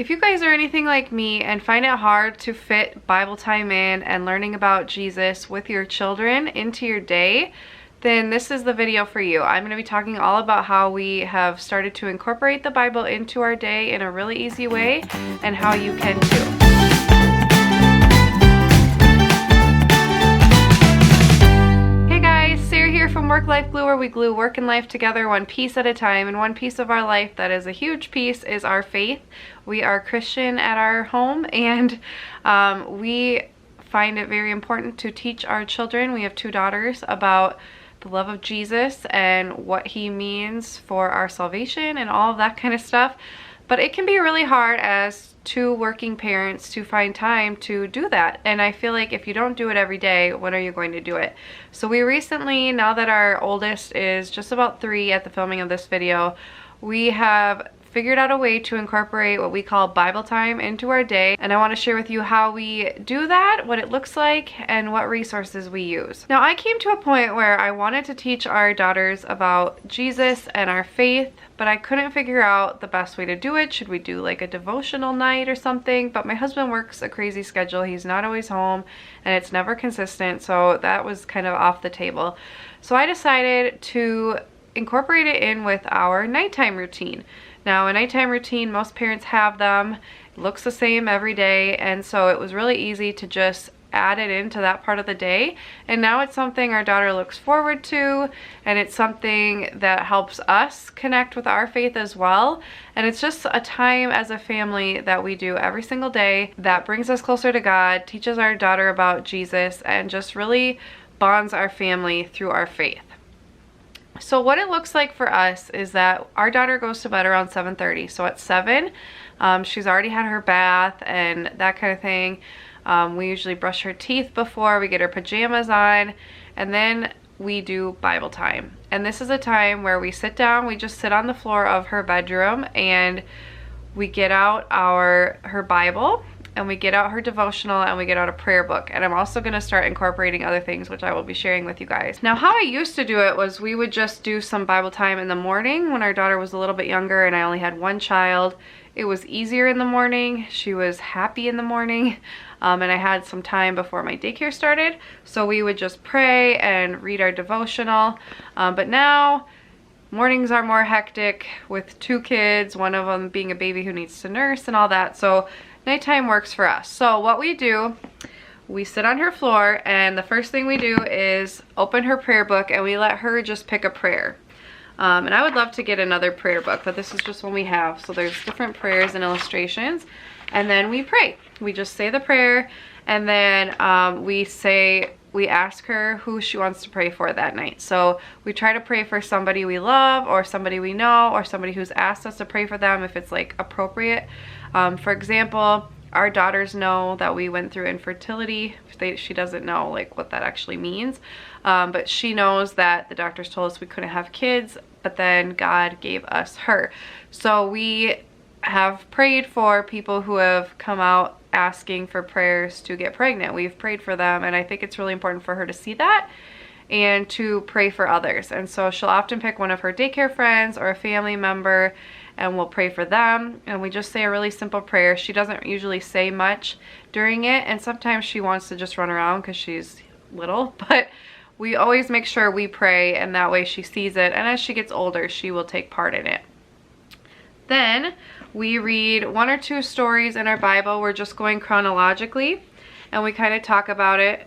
If you guys are anything like me and find it hard to fit Bible time in and learning about Jesus with your children into your day, then this is the video for you. I'm going to be talking all about how we have started to incorporate the Bible into our day in a really easy way and how you can too. From Work Life Glue, where we glue work and life together one piece at a time, and one piece of our life that is a huge piece is our faith. We are Christian at our home, and we find it very important to teach our children. We have 2 daughters about the love of Jesus and what he means for our salvation and all of that kind of stuff. But it can be really hard as 2 working parents to find time to do that. And I feel like if you don't do it every day, when are you going to do it? So we recently, now that our oldest is just about 3 at the filming of this video, we have figured out a way to incorporate what we call Bible time into our day, and I want to share with you how we do that, what it looks like, and what resources we use. Now, I came to a point where I wanted to teach our daughters about Jesus and our faith, but I couldn't figure out the best way to do it. Should we do like a devotional night or something? But my husband works a crazy schedule. He's not always home, and it's never consistent, so that was kind of off the table. So I decided to incorporate it in with our nighttime routine. Now, a nighttime routine, most parents have them. It looks the same every day, and so it was really easy to just add it into that part of the day. And now it's something our daughter looks forward to, and it's something that helps us connect with our faith as well. And it's just a time as a family that we do every single day that brings us closer to God, teaches our daughter about Jesus, and just really bonds our family through our faith. So what it looks like for us is that our daughter goes to bed around 7:30. So at 7, she's already had her bath and that kind of thing. We usually brush her teeth before we get her pajamas on, and then we do Bible time. And this is a time where we sit down, we just sit on the floor of her bedroom, and we get out her Bible, and we get out her devotional, and we get out a prayer book. And I'm also going to start incorporating other things, which I will be sharing with you guys. Now, how I used to do it was we would just do some Bible time in the morning when our daughter was a little bit younger and I only had 1 child. It was easier in the morning. She was happy in the morning, and I had some time before my daycare started. So we would just pray and read our devotional. But now, mornings are more hectic with 2 kids, one of them being a baby who needs to nurse and all that. So nighttime works for us. So what we do, we sit on her floor, and the first thing we do is open her prayer book, and we let her just pick a prayer. And I would love to get another prayer book, but this is just one we have. So there's different prayers and illustrations, and then we pray. We just say the prayer, and then we ask her who she wants to pray for that night. So we try to pray for somebody we love, or somebody we know, or somebody who's asked us to pray for them if it's like appropriate. For example, our daughters know that we went through infertility. She doesn't know like what that actually means, but she knows that the doctors told us we couldn't have kids, but then God gave us her. So we have prayed for people who have come out asking for prayers to get pregnant. We've prayed for them, and I think it's really important for her to see that and to pray for others. And so she'll often pick one of her daycare friends or a family member, and we'll pray for them, and we just say a really simple prayer. She doesn't usually say much during it, and sometimes she wants to just run around because she's little, but we always make sure we pray, and that way she sees it, and as she gets older, she will take part in it. Then we read 1 or 2 stories in our Bible. We're just going chronologically, and we kind of talk about it,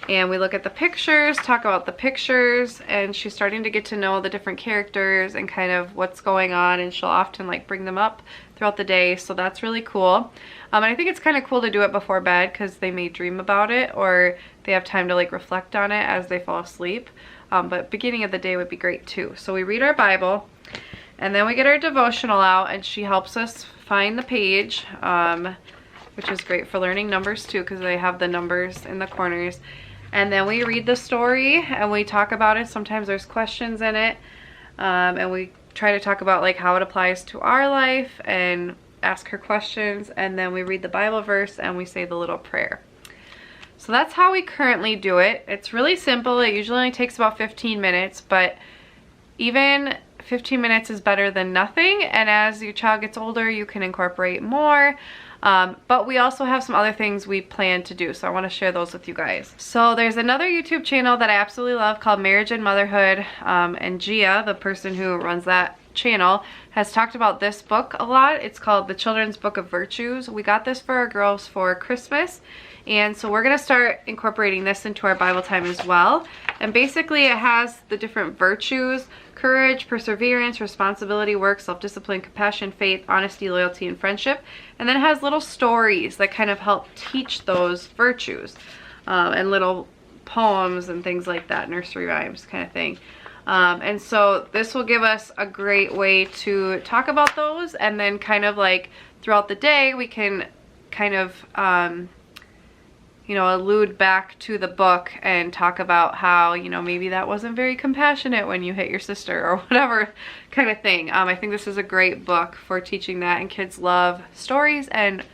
and we look at the pictures, talk about the pictures, and she's starting to get to know the different characters and kind of what's going on, and she'll often like bring them up throughout the day, so that's really cool. And I think it's kind of cool to do it before bed because they may dream about it, or they have time to like reflect on it as they fall asleep. But beginning of the day would be great too. So we read our Bible, and then we get our devotional out, and she helps us find the page, which is great for learning numbers too because they have the numbers in the corners. And then we read the story and we talk about it. Sometimes there's questions in it, and we try to talk about like how it applies to our life and ask her questions, and then we read the Bible verse and we say the little prayer. So that's how we currently do it. It's really simple. It usually only takes about 15 minutes, but even 15 minutes is better than nothing, and as your child gets older, you can incorporate more. But we also have some other things we plan to do, so I want to share those with you guys. So there's another YouTube channel that I absolutely love called Marriage and Motherhood, and Gia, the person who runs that channel, has talked about this book a lot. It's called The Children's Book of Virtues. We got this for our girls for Christmas, and so we're going to start incorporating this into our Bible time as well. And basically it has the different virtues: courage, perseverance, responsibility, work, self-discipline, compassion, faith, honesty, loyalty, and friendship. And then it has little stories that kind of help teach those virtues, and little poems and things like that, nursery rhymes kind of thing. And so this will give us a great way to talk about those, and then kind of like throughout the day we can kind of you know, allude back to the book and talk about how, you know, maybe that wasn't very compassionate when you hit your sister or whatever kind of thing. I think this is a great book for teaching that, and kids love stories, and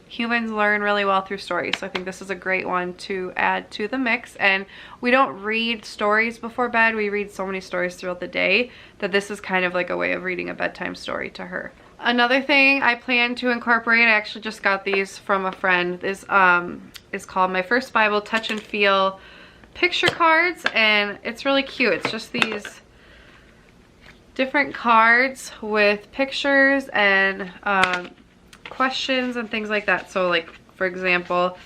humans learn really well through stories. So I think this is a great one to add to the mix. And we don't read stories before bed. We read so many stories throughout the day that this is kind of like a way of reading a bedtime story to her. Another thing I plan to incorporate, I actually just got these from a friend, is called My First Bible Touch and Feel picture cards, and it's really cute. It's just these different cards with pictures and questions and things like that. So like, for example,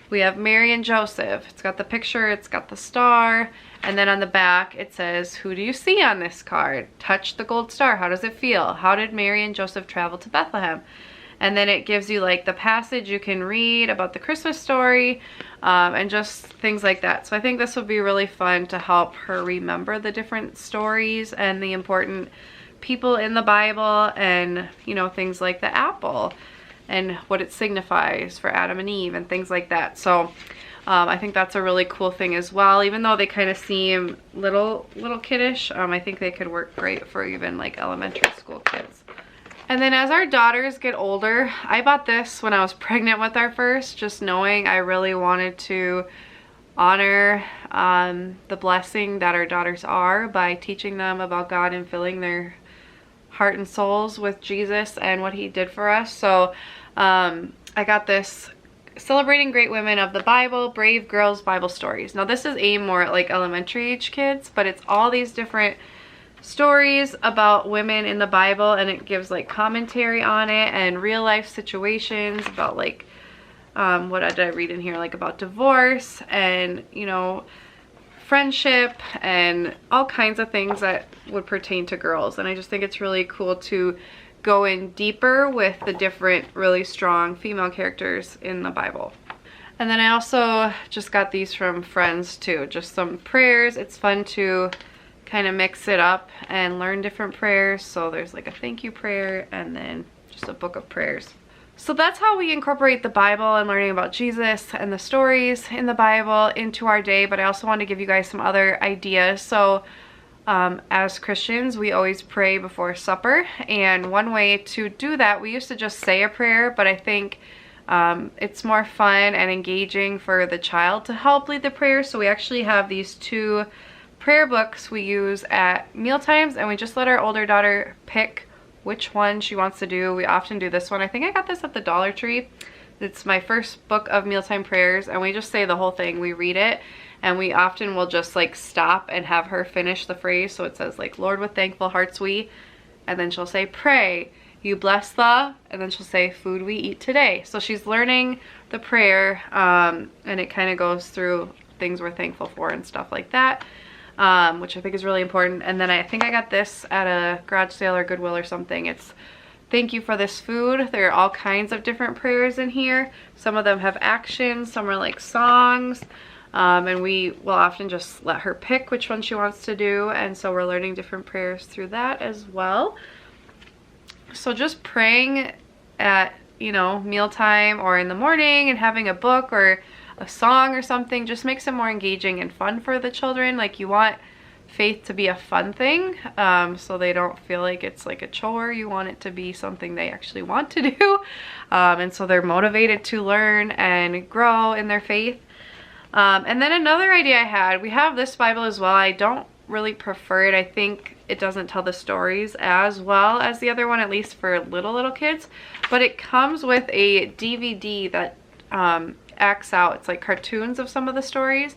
we have Mary and Joseph. It's got the picture, it's got the star, and then on the back it says, who do you see on this card? Touch the gold star. How does it feel? How did Mary and Joseph travel to Bethlehem? And then it gives you like the passage you can read about the Christmas story, and just things like that. So I think this will be really fun to help her remember the different stories and the important people in the Bible, and, you know, things like the apple and what it signifies for Adam and Eve and things like that. So I think that's a really cool thing as well. Even though they kind of seem little kiddish, I think they could work great for even like elementary school kids. And then as our daughters get older, I bought this when I was pregnant with our first, just knowing I really wanted to honor the blessing that our daughters are by teaching them about God and filling their heart and souls with Jesus and what he did for us. So I got this, Celebrating Great Women of the Bible, Brave Girls Bible Stories. Now this is aimed more at like elementary age kids, but it's all these different stories about women in the Bible, and it gives like commentary on it and real life situations about like what did I read in here, like about divorce and, you know, friendship and all kinds of things that would pertain to girls. And I just think it's really cool to go in deeper with the different really strong female characters in the Bible. And then I also just got these from friends too, just some prayers. It's fun to kind of mix it up and learn different prayers. So there's like a thank you prayer and then just a book of prayers. So that's how we incorporate the Bible and learning about Jesus and the stories in the Bible into our day. But I also want to give you guys some other ideas. So as Christians, we always pray before supper, and one way to do that, we used to just say a prayer, but I think it's more fun and engaging for the child to help lead the prayer. So we actually have these two prayer books we use at mealtimes, and we just let our older daughter pick which one she wants to do. We often do this one. I think I got this at the Dollar Tree. It's my first book of mealtime prayers, and we just say the whole thing. We read it, and we often will just like stop and have her finish the phrase. So it says like, Lord, with thankful hearts we, and then she'll say, pray, you bless the, and then she'll say, food we eat today. So she's learning the prayer, and it kind of goes through things we're thankful for and stuff like that. Which I think is really important. And then I think I got this at a garage sale or Goodwill or something. It's thank you for this food. There are all kinds of different prayers in here. Some of them have actions, some are like songs, and we will often just let her pick which one she wants to do, and so we're learning different prayers through that as well. So just praying at, you know, mealtime or in the morning and having a book or a song or something just makes it more engaging and fun for the children. Like, you want faith to be a fun thing, so they don't feel like it's like a chore. You want it to be something they actually want to do, and so they're motivated to learn and grow in their faith. And then another idea I had, we have this Bible as well. I don't really prefer it. I think it doesn't tell the stories as well as the other one, at least for little kids. But it comes with a DVD that acts out. It's like cartoons of some of the stories.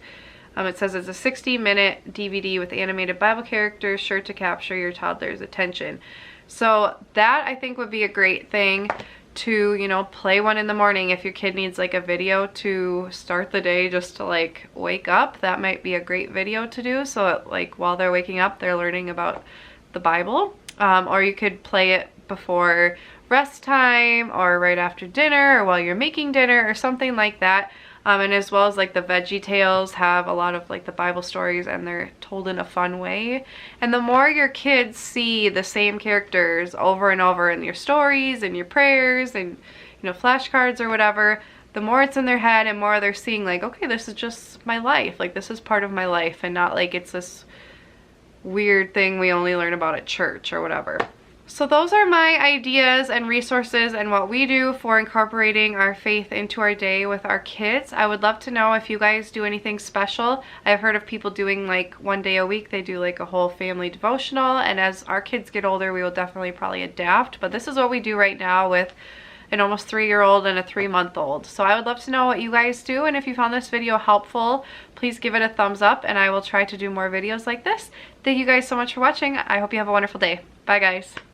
It says it's a 60-minute DVD with animated Bible characters sure to capture your toddler's attention. So that I think would be a great thing to, you know, play one in the morning if your kid needs like a video to start the day, just to like wake up. That might be a great video to do, so like while they're waking up they're learning about the Bible. Or you could play it before rest time or right after dinner or while you're making dinner or something like that. And as well as like the Veggie Tales have a lot of like the Bible stories, and they're told in a fun way. And the more your kids see the same characters over and over in your stories and your prayers and, you know, flashcards or whatever, the more it's in their head and more they're seeing like, okay, this is just my life. Like, this is part of my life, and not like it's this weird thing we only learn about at church or whatever. So those are my ideas and resources and what we do for incorporating our faith into our day with our kids. I would love to know if you guys do anything special. I've heard of people doing like one day a week, they do like a whole family devotional, and as our kids get older we will definitely probably adapt, but this is what we do right now with an almost 3-year-old and a 3-month-old. So I would love to know what you guys do, and if you found this video helpful, please give it a thumbs up, and I will try to do more videos like this. Thank you guys so much for watching. I hope you have a wonderful day. Bye guys.